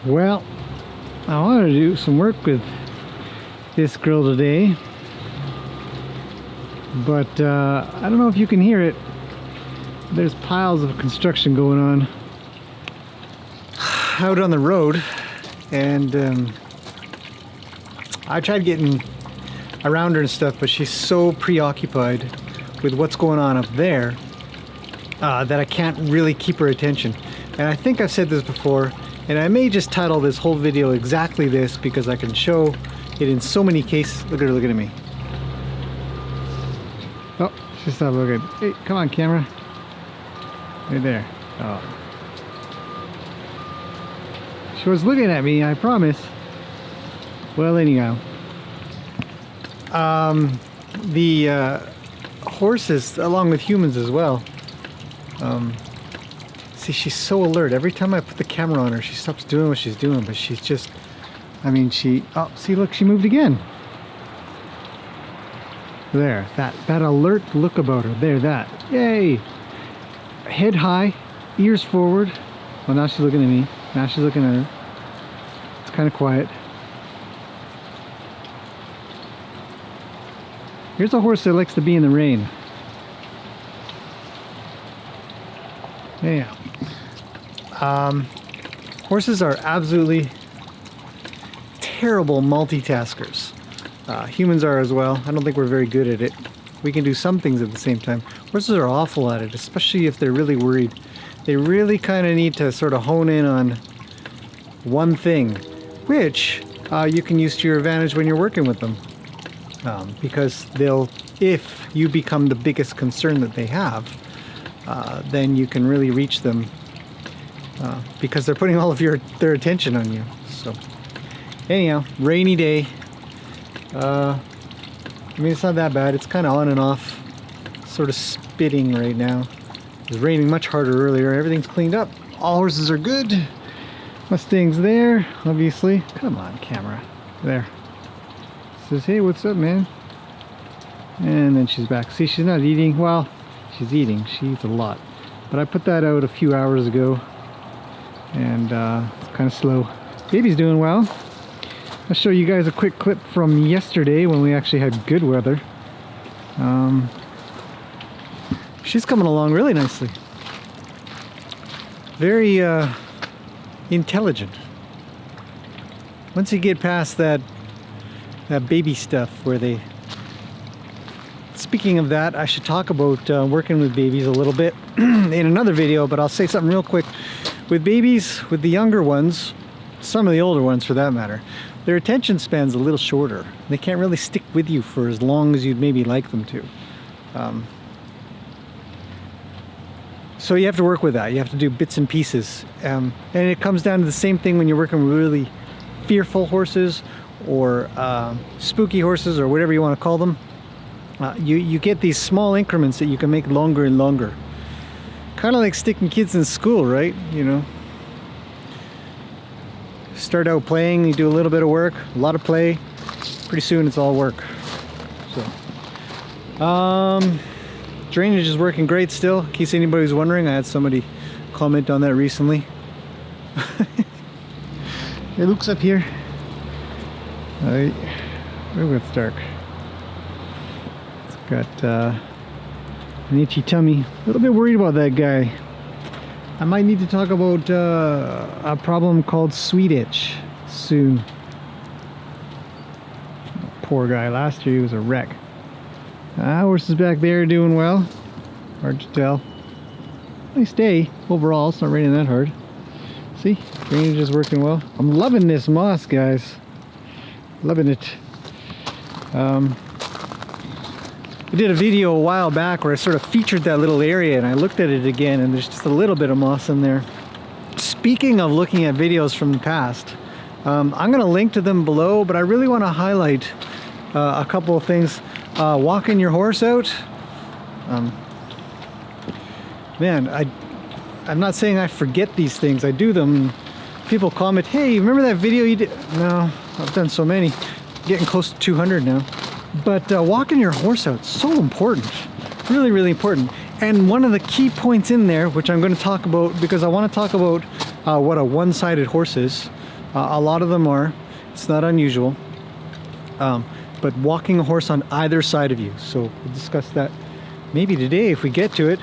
Well, I wanted to do some work with this girl today, but I don't know if you can hear it. There's piles of construction going on out on the road, and I tried getting around her and stuff, but she's so preoccupied with what's going on up there that I can't really keep her attention. And I think I've said this before, and I may just title this whole video exactly this because I can show it in so many cases. Look at her looking at me. Oh, she stopped looking. Hey, come on, camera. Right there. Oh. She was looking at me, I promise. Well, anyhow. The horses, along with humans as well, see, she's so alert. Every time I put the camera on her, she stops doing what she's doing, but she's just, I mean, oh, see, look, she moved again. There, that alert look about her. There, that. Yay! Head high, ears forward. Well, now she's looking at me. Now she's looking at her. It's kind of quiet. Here's a horse that likes to be in the rain. Yeah. Horses are absolutely terrible multitaskers. Humans are as well. I don't think we're very good at it. We can do some things at the same time. Horses are awful at it, especially if they're really worried. They really kind of need to sort of hone in on one thing, which you can use to your advantage when you're working with them. Because if you become the biggest concern that they have, then you can really reach them because they're putting all of their attention on you. So anyhow, rainy day. I mean, it's not that bad. It's kind of on and off, sort of spitting right now. It was raining much harder earlier. Everything's cleaned up. All horses are good. Mustang's there, obviously. Come on, camera. There. Says, hey, what's up, man? And then she's back. See, she's not eating. Well, she's eating. She eats a lot. But I put that out a few hours ago, and it's kind of slow. Baby's doing well. I'll show you guys a quick clip from yesterday when we actually had good weather. She's coming along really nicely. Very intelligent. Once you get past that baby stuff where they... Speaking of that, I should talk about working with babies a little bit in another video, but I'll say something real quick. With babies, with the younger ones, some of the older ones for that matter, their attention span's a little shorter. They can't really stick with you for as long as you'd maybe like them to. So you have to work with that. You have to do bits and pieces. And it comes down to the same thing when you're working with really fearful horses or spooky horses or whatever you want to call them. You get these small increments that you can make longer and longer. Kind of like sticking kids in school, right? You know, start out playing, you do a little bit of work, a lot of play, pretty soon it's all work. So drainage is working great still, in case anybody's wondering. I had somebody comment on that recently. Hey, Luke's up here. Maybe it's dark. It's got an itchy tummy. A little bit worried about that guy. I might need to talk about a problem called sweet itch soon. Poor guy. Last year he was a wreck. Horse is back there doing well. Hard to tell. Nice day overall. It's not raining that hard. See, drainage is working well. I'm loving this moss, guys. Loving it. I did a video a while back where I sort of featured that little area, and I looked at it again, and there's just a little bit of moss in there. Speaking of looking at videos from the past, I'm going to link to them below, but I really want to highlight a couple of things. Walking your horse out. Man, I'm not saying I forget these things. I do them. People comment, hey, remember that video you did? No, I've done so many. Getting close to 200 now. But walking your horse out, so important. Really, really important. And one of the key points in there, which I'm going to talk about, because I want to talk about what a one-sided horse is. A lot of them are. It's not unusual. But walking a horse on either side of you. So we'll discuss that maybe today if we get to it.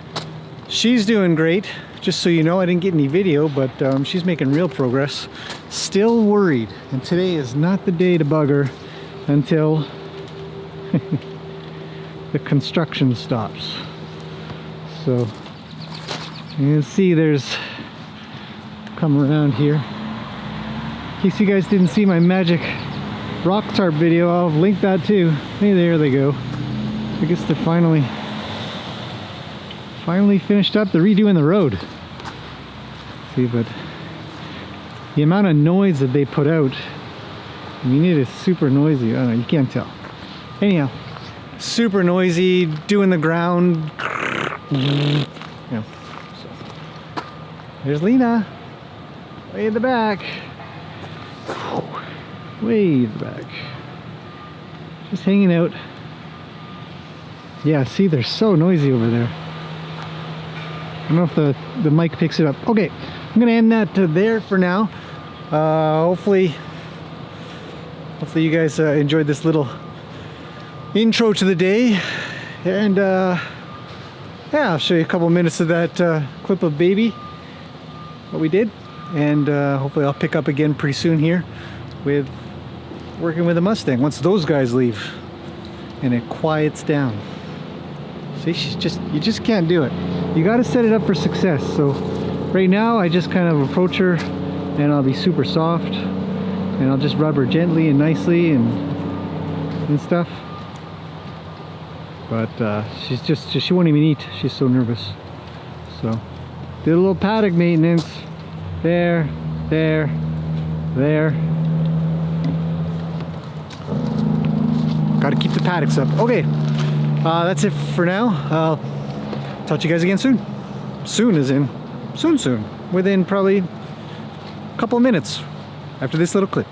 She's doing great. Just so you know, I didn't get any video, but she's making real progress. Still worried. And today is not the day to bug her until the construction stops. So you can see there's, come around here. In case you guys didn't see my magic rock tarp video, I'll link that too. Hey, there they go. I guess they're finally finished up. They're redoing the road. See, but the amount of noise that they put out, I mean, it is super noisy. I don't know, you can't tell. Anyhow, super noisy, doing the ground. Yeah. So, there's Lena, way in the back. Way in the back. Just hanging out. Yeah, see, they're so noisy over there. I don't know if the mic picks it up. Okay, I'm gonna end that there for now. Hopefully you guys enjoyed this little intro to the day. And yeah, I'll show you a couple minutes of that clip of baby, what we did. And hopefully I'll pick up again pretty soon here with working with a Mustang once those guys leave and it quiets down. See, you just can't do it. You got to set it up for success. So right now I just kind of approach her and I'll be super soft and I'll just rub her gently and nicely and stuff. But she won't even eat. She's so nervous. So did a little paddock maintenance. There. Got to keep the paddocks up. Okay, that's it for now. Talk to you guys again soon. Soon as in soon. Within probably a couple of minutes after this little clip.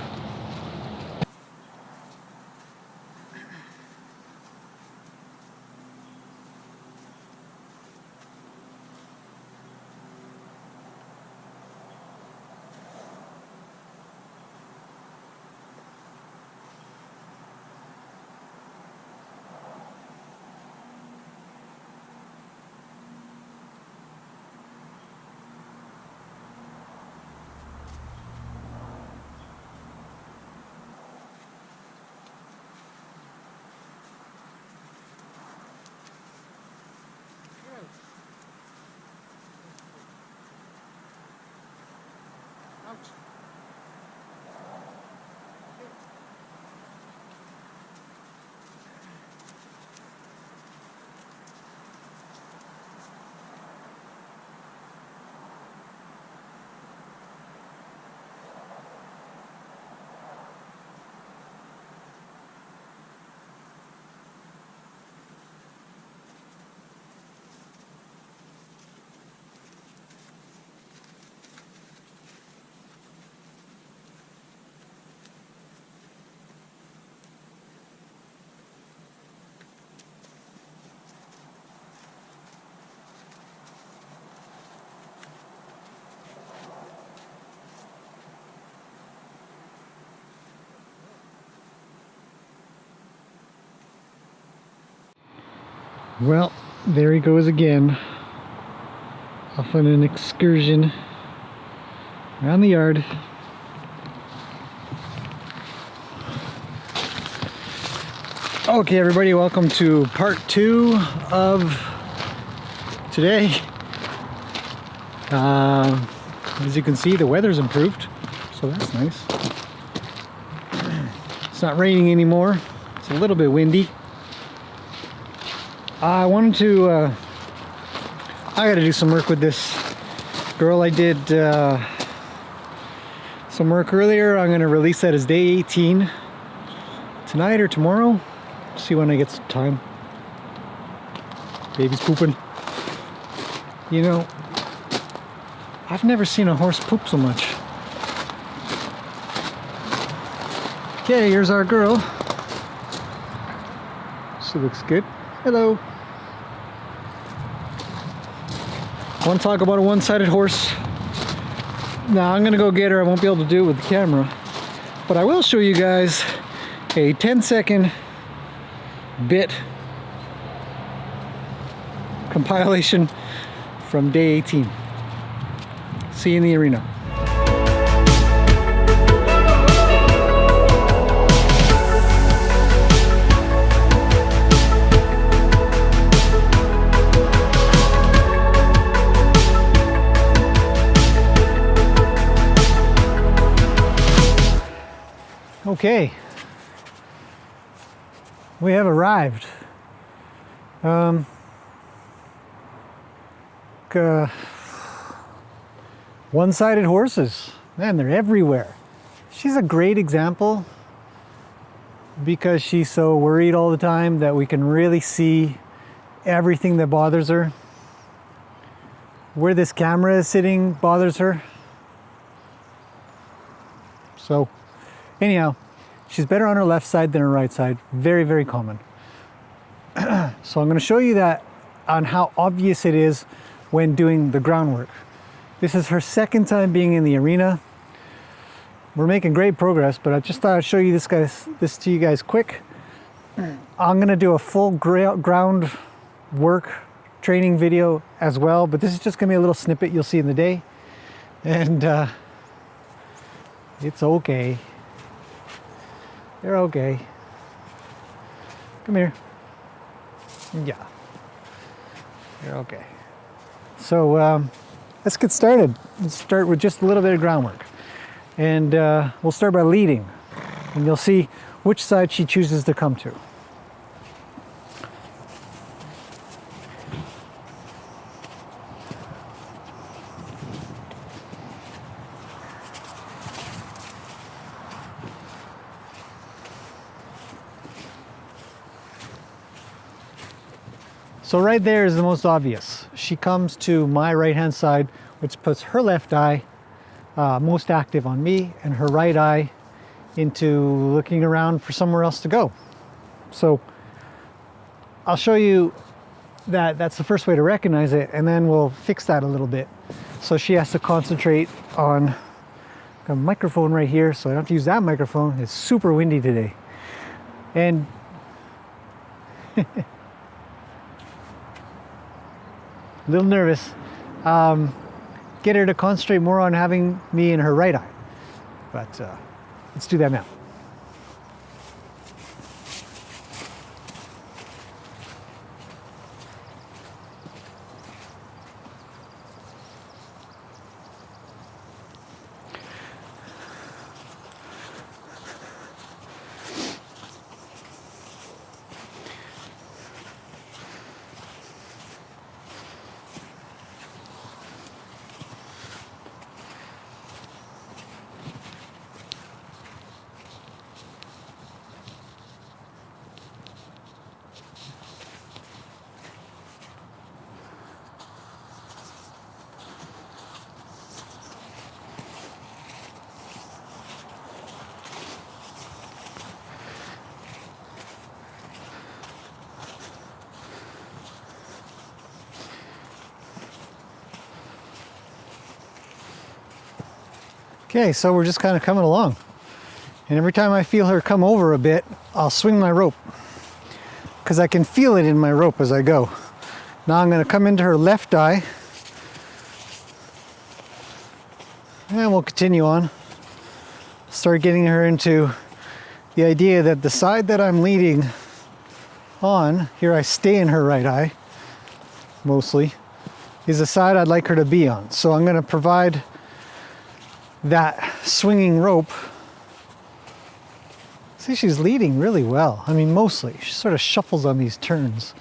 Well, there he goes again, off on an excursion around the yard. Okay, everybody, welcome to part 2 of today. As you can see, the weather's improved, so that's nice. It's not raining anymore. It's a little bit windy. I wanted to, I gotta do some work with this girl. I did some work earlier. I'm gonna release that as day 18 tonight or tomorrow. See when I get some time. Baby's pooping. You know, I've never seen a horse poop so much. Okay, here's our girl. She looks good. Hello. Want to talk about a one-sided horse? Now I'm gonna go get her. I won't be able to do it with the camera, but I will show you guys a 10-second bit compilation from day 18. See you in the arena. Okay, we have arrived. One-sided horses, man, they're everywhere. She's a great example because she's so worried all the time that we can really see everything that bothers her. Where this camera is sitting bothers her. So anyhow, she's better on her left side than her right side. Very, very common. So I'm going to show you that on how obvious it is when doing the groundwork. This is her second time being in the arena. We're making great progress, but I just thought I'd show you this to you guys quick. I'm going to do a full ground work training video as well, but this is just going to be a little snippet you'll see in the day. And it's okay. You're okay. Come here. Yeah. You're okay. So let's get started. Let's start with just a little bit of groundwork. And we'll start by leading. And you'll see which side she chooses to come to. So right there is the most obvious. She comes to my right-hand side, which puts her left eye most active on me and her right eye into looking around for somewhere else to go. So I'll show you that that's the first way to recognize it, and then we'll fix that a little bit. So she has to concentrate on a microphone right here, so I don't have to use that microphone. It's super windy today. And a little nervous. Get her to concentrate more on having me in her right eye. But let's do that now. Okay, so we're just kind of coming along. And every time I feel her come over a bit, I'll swing my rope. Because I can feel it in my rope as I go. Now I'm going to come into her left eye. And we'll continue on. Start getting her into the idea that the side that I'm leading on, here I stay in her right eye, mostly, is the side I'd like her to be on. So I'm going to provide that swinging rope. See, she's leading really well. I mean, mostly. She sort of shuffles on these turns.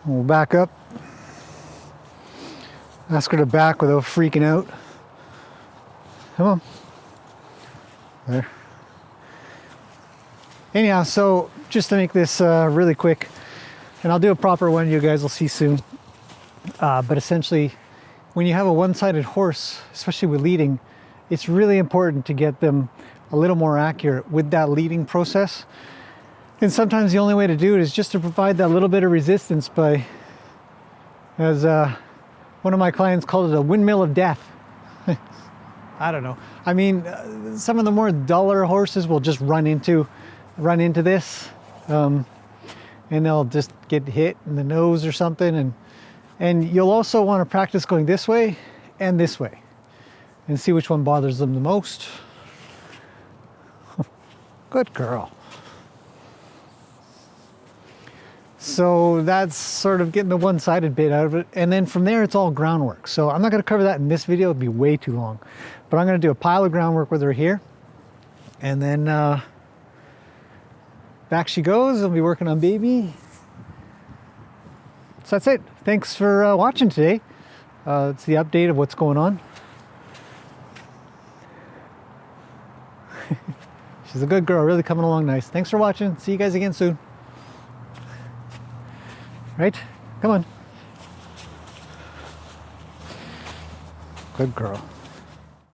We'll back up. Ask her to back without freaking out. Come on. There. Anyhow, so just to make this really quick, and I'll do a proper one you guys will see soon. But essentially, when you have a one-sided horse, especially with leading, it's really important to get them a little more accurate with that leading process. And sometimes the only way to do it is just to provide that little bit of resistance by, as One of my clients called it a windmill of death. I don't know. I mean, some of the more duller horses will just run into this, and they'll just get hit in the nose or something. And you'll also want to practice going this way and this way, and see which one bothers them the most. Good girl. So that's sort of getting the one-sided bit out of it. And then from there, it's all groundwork. So I'm not going to cover that in this video. It'd be way too long. But I'm going to do a pile of groundwork with her here. And then back she goes. I'll be working on baby. So that's it. Thanks for watching today. It's the update of what's going on. She's a good girl, really coming along nice. Thanks for watching. See you guys again soon. Right? Come on. Good girl.